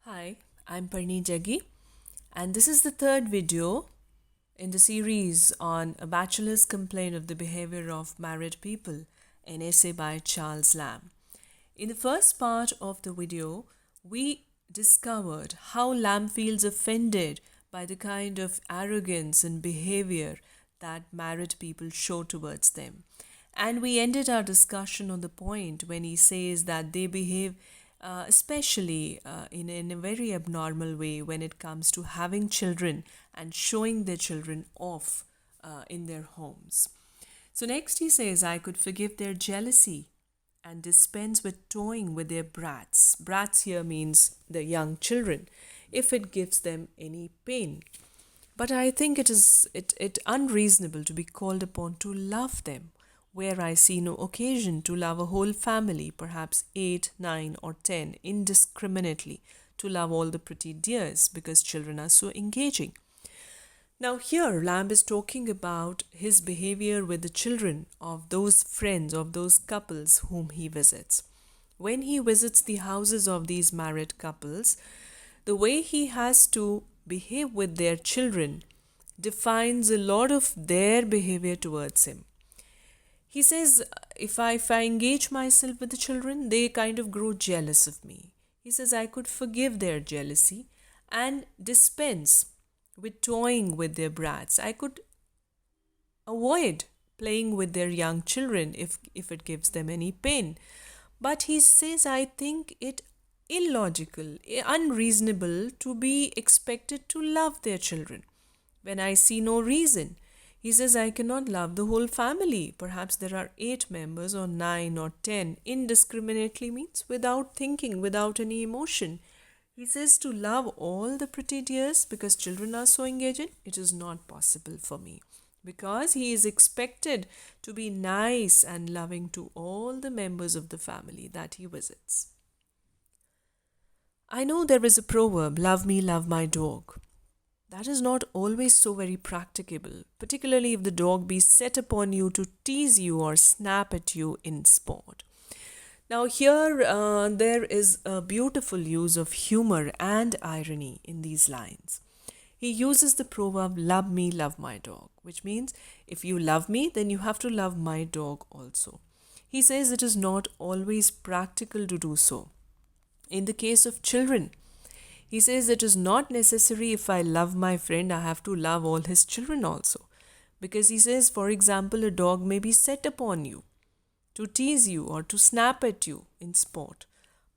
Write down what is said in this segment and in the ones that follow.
Hi, I'm Parneet Jaggi, and this is the third video in the series on a bachelor's complaint of the behavior of married people, an essay by Charles Lamb. In the first part of the video, we discovered how Lamb feels offended by the kind of arrogance and behavior that married people show towards them. And we ended our discussion on the point when he says that they behave especially in a very abnormal way when it comes to having children and showing their children off in their homes. So, next he says, I could forgive their jealousy and dispense with toying with their brats. Brats here means the young children, if it gives them any pain. But I think it unreasonable to be called upon to love them, where I see no occasion to love a whole family, perhaps 8, 9, or 10, indiscriminately, to love all the pretty dears, because children are so engaging. Now, here Lamb is talking about his behavior with the children of those friends, of those couples whom he visits. When he visits the houses of these married couples, the way he has to behave with their children defines a lot of their behavior towards him. He says, if I engage myself with the children, they kind of grow jealous of me. He says, I could forgive their jealousy and dispense with toying with their brats. I could avoid playing with their young children if it gives them any pain. But he says, I think it illogical, unreasonable to be expected to love their children when I see no reason. He says, I cannot love the whole family. Perhaps there are 8 members or 9 or 10. Indiscriminately means without thinking, without any emotion. He says to love all the pretty dears because children are so engaging. It is not possible for me because he is expected to be nice and loving to all the members of the family that he visits. I know there is a proverb, love me, love my dog. That is not always so very practicable, particularly if the dog be set upon you to tease you or snap at you in sport. Now, here there is a beautiful use of humor and irony in these lines. He uses the proverb, love me, love my dog, which means if you love me, then you have to love my dog also. He says it is not always practical to do so. In the case of children, he says it is not necessary if I love my friend, I have to love all his children also. Because he says, for example, a dog may be set upon you to tease you or to snap at you in sport.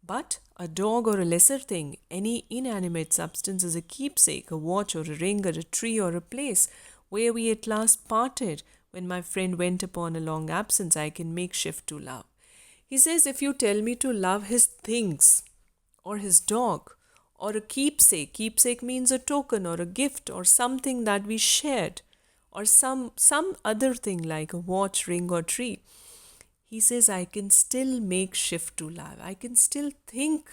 But a dog or a lesser thing, any inanimate substance is a keepsake, a watch or a ring or a tree or a place where we at last parted when my friend went upon a long absence, I can make shift to love. He says, if you tell me to love his things or his dog, or a keepsake. Keepsake means a token or a gift or something that we shared or some other thing like a watch, ring or tree. He says, I can still make shift to love. I can still think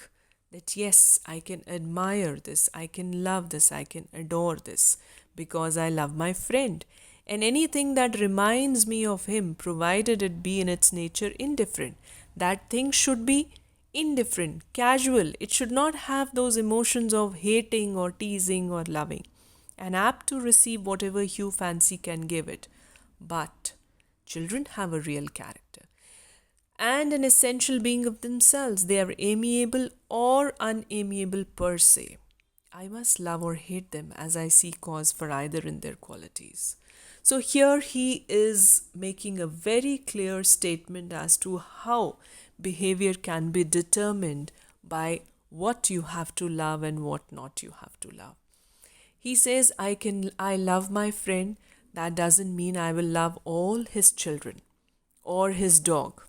that yes, I can admire this, I can love this, I can adore this because I love my friend. And anything that reminds me of him, provided it be in its nature indifferent, that thing should be indifferent, casual. It should not have those emotions of hating or teasing or loving, and apt to receive whatever hue fancy can give it. But children have a real character and an essential being of themselves. They are amiable or unamiable per se. I must love or hate them as I see cause for either in their qualities. So here he is making a very clear statement as to how behavior can be determined by what you have to love and what not you have to love. He says, I love my friend. That doesn't mean I will love all his children or his dog.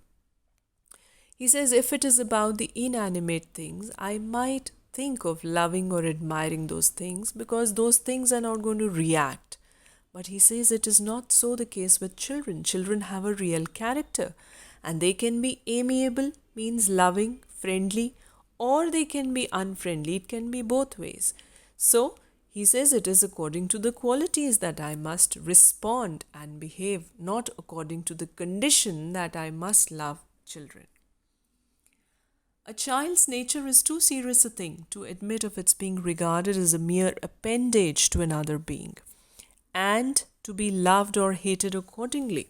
He says, if it is about the inanimate things, I might think of loving or admiring those things because those things are not going to react. But he says it is not so the case with children. Children have a real character and they can be amiable, means loving, friendly, or they can be unfriendly. It can be both ways. So he says it is according to the qualities that I must respond and behave, not according to the condition that I must love children. A child's nature is too serious a thing to admit of its being regarded as a mere appendage to another being, and to be loved or hated accordingly.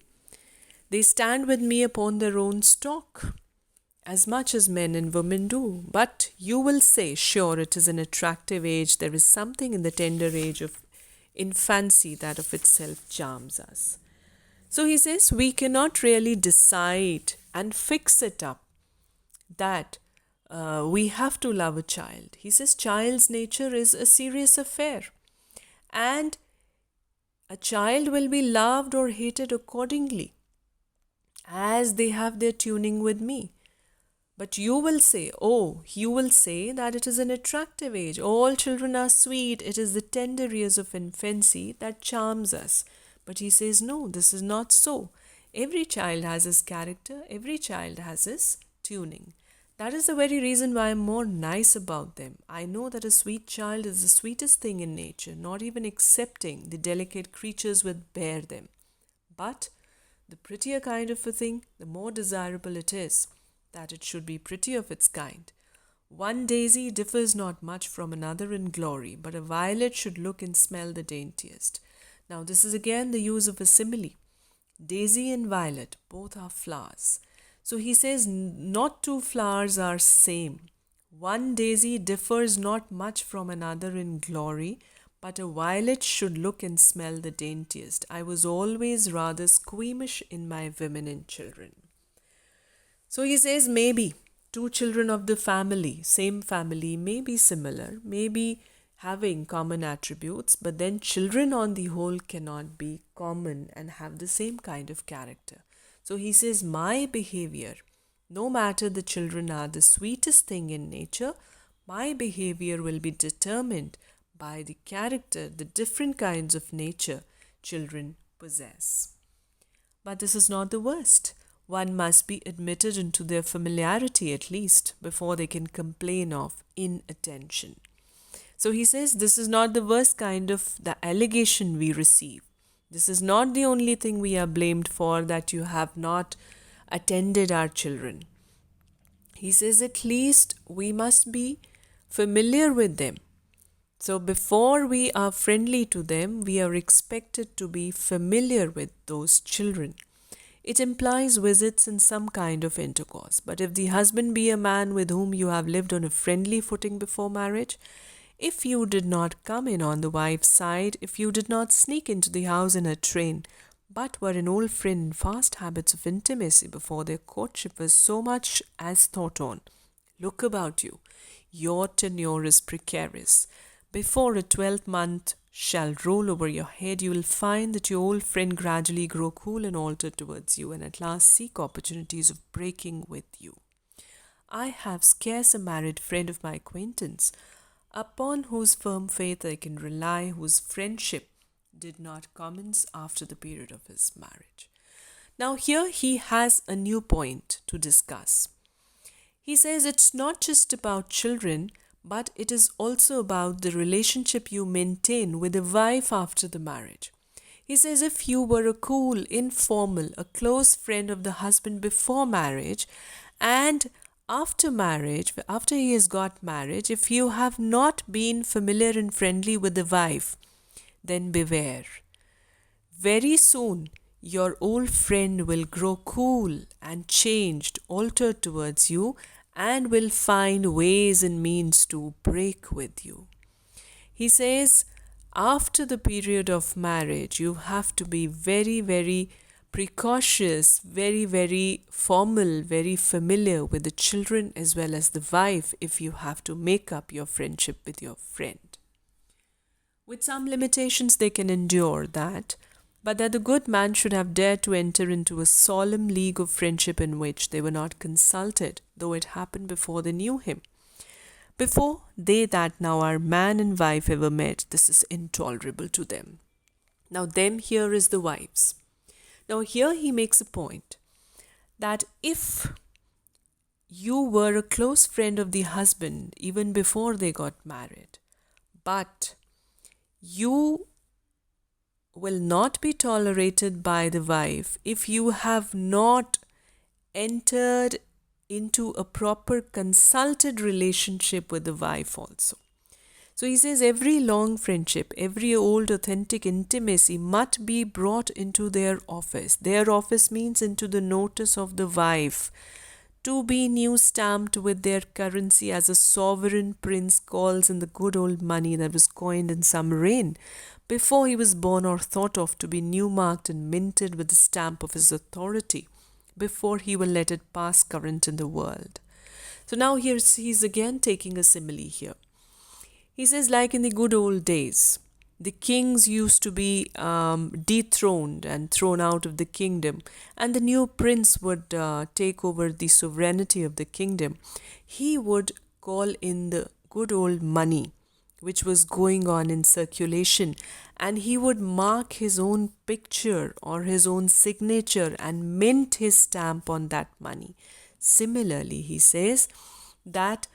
They stand with me upon their own stalk, as much as men and women do. But you will say, sure, it is an attractive age. There is something in the tender age of infancy that of itself charms us. So he says, we cannot really decide and fix it up that we have to love a child. He says, child's nature is a serious affair. And a child will be loved or hated accordingly as they have their tuning with me. But you will say, that it is an attractive age. All children are sweet. It is the tender years of infancy that charms us. But he says, no, this is not so. Every child has his character. Every child has his tuning. That is the very reason why I'm more nice about them. I know that a sweet child is the sweetest thing in nature, not even accepting the delicate creatures which bear them. But the prettier kind of a thing, the more desirable it is that it should be pretty of its kind. One daisy differs not much from another in glory, but a violet should look and smell the daintiest. Now this is again the use of a simile. Daisy and violet, both are flowers. So he says, not two flowers are same. One daisy differs not much from another in glory, but a violet should look and smell the daintiest. I was always rather squeamish in my women and children. So he says, maybe two children of the family, same family, may be similar, may be having common attributes, but then children on the whole cannot be common and have the same kind of character. So he says, my behavior, no matter the children are the sweetest thing in nature, my behavior will be determined by the character, the different kinds of nature children possess. But this is not the worst. One must be admitted into their familiarity at least before they can complain of inattention. So he says, this is not the worst kind of the allegation we receive. This is not the only thing we are blamed for, that you have not attended our children. He says, at least we must be familiar with them. So before we are friendly to them, we are expected to be familiar with those children. It implies visits and some kind of intercourse. But if the husband be a man with whom you have lived on a friendly footing before marriage, if you did not come in on the wife's side, if you did not sneak into the house in a train, but were an old friend in fast habits of intimacy before their courtship was so much as thought on, look about you. Your tenure is precarious. Before a 12th month shall roll over your head, you will find that your old friend gradually grow cool and alter towards you, and at last seek opportunities of breaking with you. I have scarce a married friend of my acquaintance, upon whose firm faith I can rely, whose friendship did not commence after the period of his marriage. Now here he has a new point to discuss. He says it's not just about children, but it is also about the relationship you maintain with a wife after the marriage. He says if you were a cool, informal, a close friend of the husband before marriage, and after marriage, after he has got married, if you have not been familiar and friendly with the wife, then beware. Very soon, your old friend will grow cool and changed, altered towards you, and will find ways and means to break with you. He says, after the period of marriage, you have to be very, very precautious, very, very formal, very familiar with the children as well as the wife if you have to make up your friendship with your friend. With some limitations, they can endure that, but that the good man should have dared to enter into a solemn league of friendship in which they were not consulted, though it happened before they knew him. Before they that now are man and wife ever met, this is intolerable to them. Now them here is the wives. Now here he makes a point that if you were a close friend of the husband even before they got married, but you will not be tolerated by the wife if you have not entered into a proper consulted relationship with the wife also. So he says every long friendship, every old authentic intimacy must be brought into their office. Their office means into the notice of the wife, to be new stamped with their currency, as a sovereign prince calls in the good old money that was coined in some reign before he was born, or thought of to be new marked and minted with the stamp of his authority before he will let it pass current in the world. So now he's again taking a simile here. He says, like in the good old days, the kings used to be dethroned and thrown out of the kingdom, and the new prince would take over the sovereignty of the kingdom. He would call in the good old money which was going on in circulation, and he would mark his own picture or his own signature and mint his stamp on that money. Similarly, he says that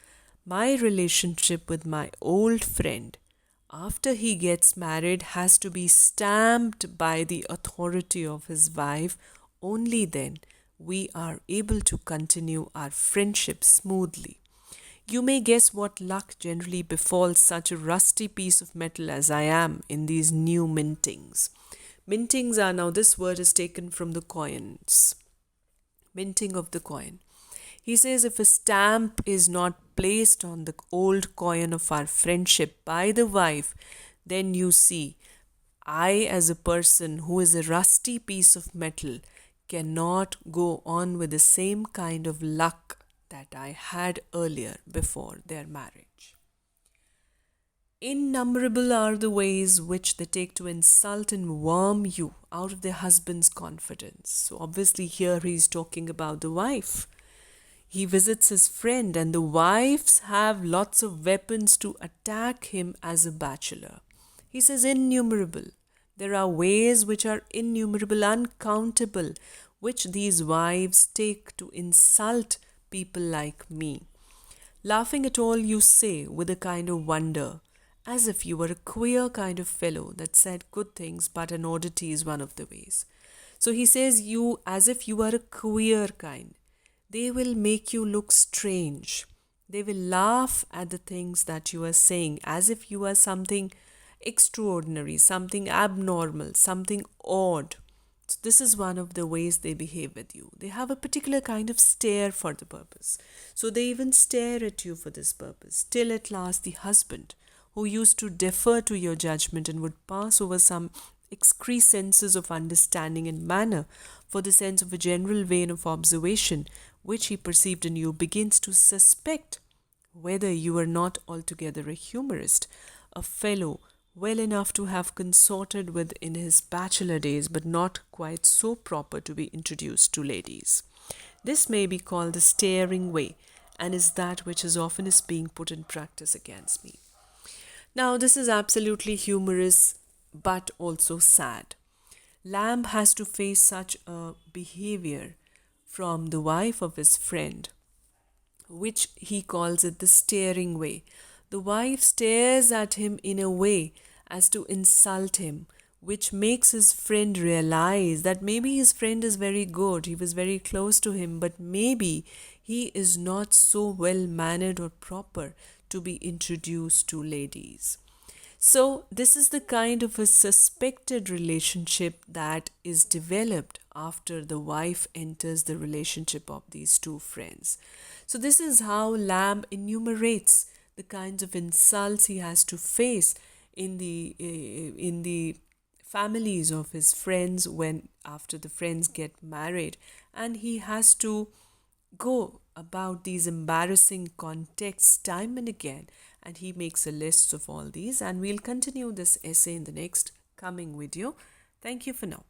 my relationship with my old friend after he gets married has to be stamped by the authority of his wife. Only then we are able to continue our friendship smoothly. You may guess what luck generally befalls such a rusty piece of metal as I am in these new mintings. Mintings are, now this word is taken from the coins. Minting of the coin. He says if a stamp is not placed on the old coin of our friendship by the wife, then you see, I as a person who is a rusty piece of metal cannot go on with the same kind of luck that I had earlier before their marriage. Innumerable are the ways which they take to insult and worm you out of their husband's confidence. So obviously here he's talking about the wife. He visits his friend, and the wives have lots of weapons to attack him as a bachelor. He says innumerable. There are ways which are innumerable, uncountable, which these wives take to insult people like me. Laughing at all you say with a kind of wonder, as if you were a queer kind of fellow that said good things, but an oddity is one of the ways. So he says you as if you are a queer kind. They will make you look strange. They will laugh at the things that you are saying as if you are something extraordinary, something abnormal, something odd. So this is one of the ways they behave with you. They have a particular kind of stare for the purpose. So they even stare at you for this purpose. Till at last the husband, who used to defer to your judgment and would pass over some excrescences of understanding and manner for the sense of a general vein of observation which he perceived in you, begins to suspect whether you are not altogether a humorist, a fellow well enough to have consorted with in his bachelor days, but not quite so proper to be introduced to ladies. This may be called the staring way, and is that which is oftenest being put in practice against me. Now, this is absolutely humorous, but also sad. Lamb has to face such a behavior from the wife of his friend, which he calls it the staring way. The wife stares at him in a way as to insult him, which makes his friend realize that maybe his friend is very good, he was very close to him, but maybe he is not so well mannered or proper to be introduced to ladies. So this is the kind of a suspected relationship that is developed after the wife enters the relationship of these two friends. So this is how Lamb enumerates the kinds of insults he has to face in the families of his friends when after the friends get married, and he has to go about these embarrassing contexts time and again, and he makes a list of all these, and we'll continue this essay in the next coming video. Thank you for now.